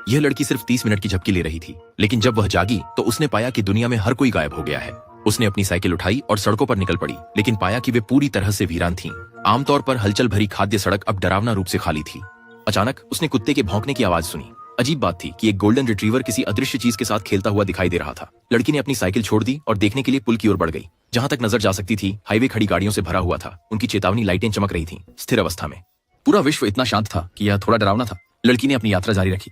यह लड़की सिर्फ 30 मिनट की झपकी ले रही थी, लेकिन जब वह जागी तो उसने पाया कि दुनिया में हर कोई गायब हो गया है। उसने अपनी साइकिल उठाई और सड़कों पर निकल पड़ी, लेकिन पाया कि वे पूरी तरह से वीरान थीं। आमतौर पर हलचल भरी खाद्य सड़क अब डरावना रूप से खाली थी। अचानक उसने कुत्ते के भौंकने की आवाज सुनी। अजीब बात थी कि एक गोल्डन रिट्रीवर किसी अदृश्य चीज के साथ खेलता हुआ दिखाई दे रहा था। लड़की ने अपनी साइकिल छोड़ दी और देखने के लिए पुल की ओर बढ़ गई। जहां तक नजर जा सकती थी, हाईवे खड़ी गाड़ियों से भरा हुआ था। उनकी चेतावनी लाइटें चमक रही थीं, स्थिर अवस्था में। पूरा विश्व इतना शांत था कि यह थोड़ा डरावना था। लड़की ने अपनी यात्रा जारी रखी।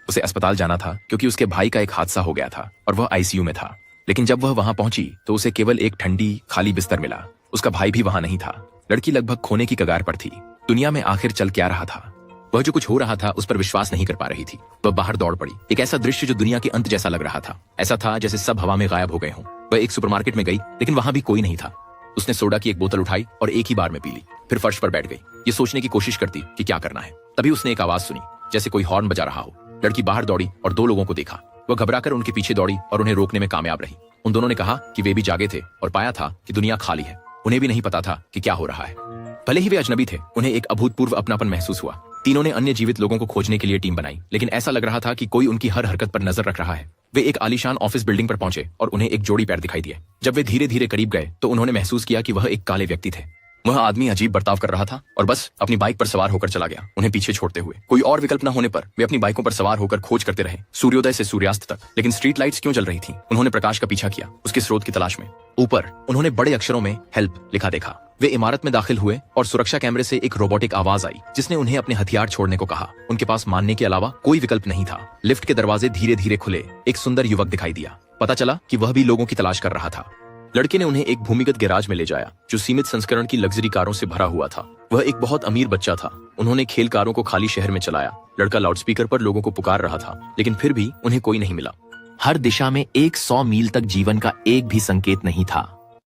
उसे अस्पताल जाना था क्योंकि उसके भाई का एक हादसा हो गया था और वह आईसीयू में था। लेकिन जब वह वहां पहुंची तो उसे केवल एक ठंडी खाली बिस्तर मिला। उसका भाई भी वहां नहीं था। लड़की लगभग खोने की कगार पर थी। दुनिया में आखिर चल क्या रहा था? वह जो कुछ हो रहा था उस पर विश्वास नहीं कर पा रही थी। वह बाहर दौड़ पड़ी। एक ऐसा दृश्य जो दुनिया के अंत जैसा लग रहा था। ऐसा था जैसे सब हवा में गायब हो गए हों। वह एक सुपरमार्केट में गई, लेकिन वहां भी कोई नहीं था। उसने सोडा की एक बोतल उठाई और एक ही बार में पी ली। फिर फर्श पर बैठ गई, ये सोचने की कोशिश करती कि क्या करना है। तभी उसने एक आवाज सुनी, जैसे कोई हॉर्न बजा रहा हो। लड़की बाहर दौड़ी और 2 लोगों को देखा। वह घबराकर उनके पीछे दौड़ी और उन्हें रोकने में कामयाब रही। उन दोनों ने कहा कि वे भी जागे थे और पाया था कि दुनिया खाली है। उन्हें भी नहीं पता था कि क्या हो रहा है। भले ही वे अजनबी थे, उन्हें एक अभूतपूर्व अपनापन महसूस हुआ। तीनों ने अन्य जीवित लोगों को खोजने के लिए टीम बनाई, लेकिन ऐसा लग रहा था कि कोई उनकी हर हरकत पर नजर रख रहा है। वे एक आलीशान ऑफिस बिल्डिंग पर पहुंचे और उन्हें एक जोड़ी पैर दिखाई दिए। जब वे धीरे धीरे करीब गए तो उन्होंने महसूस किया कि वह एक काले व्यक्ति थे। वह आदमी अजीब बर्ताव कर रहा था और बस अपनी बाइक पर सवार होकर चला गया, उन्हें पीछे छोड़ते हुए। कोई और विकल्प न होने पर वे अपनी बाइकों पर सवार होकर खोज करते रहे, सूर्योदय से सूर्यास्त तक। लेकिन स्ट्रीट लाइट्स क्यों जल रही थीं? उन्होंने प्रकाश का पीछा किया, उसके स्रोत की तलाश में। ऊपर उन्होंने बड़े अक्षरों में हेल्प लिखा देखा। वे इमारत में दाखिल हुए और सुरक्षा कैमरे से एक रोबोटिक आवाज आई जिसने उन्हें अपने हथियार छोड़ने को कहा। उनके पास मानने के अलावा कोई विकल्प नहीं था। लिफ्ट के दरवाजे धीरे धीरे खुले। एक सुंदर युवक दिखाई दिया। पता चला कि वह भी लोगों की तलाश कर रहा था। लड़के ने उन्हें एक भूमिगत गैराज में ले जाया जो सीमित संस्करण की लग्जरी कारों से भरा हुआ था। वह एक बहुत अमीर बच्चा था। उन्होंने खेल कारों को खाली शहर में चलाया। लड़का लाउडस्पीकर पर लोगों को पुकार रहा था, लेकिन फिर भी उन्हें कोई नहीं मिला। हर दिशा में 100 मील तक जीवन का एक भी संकेत नहीं था।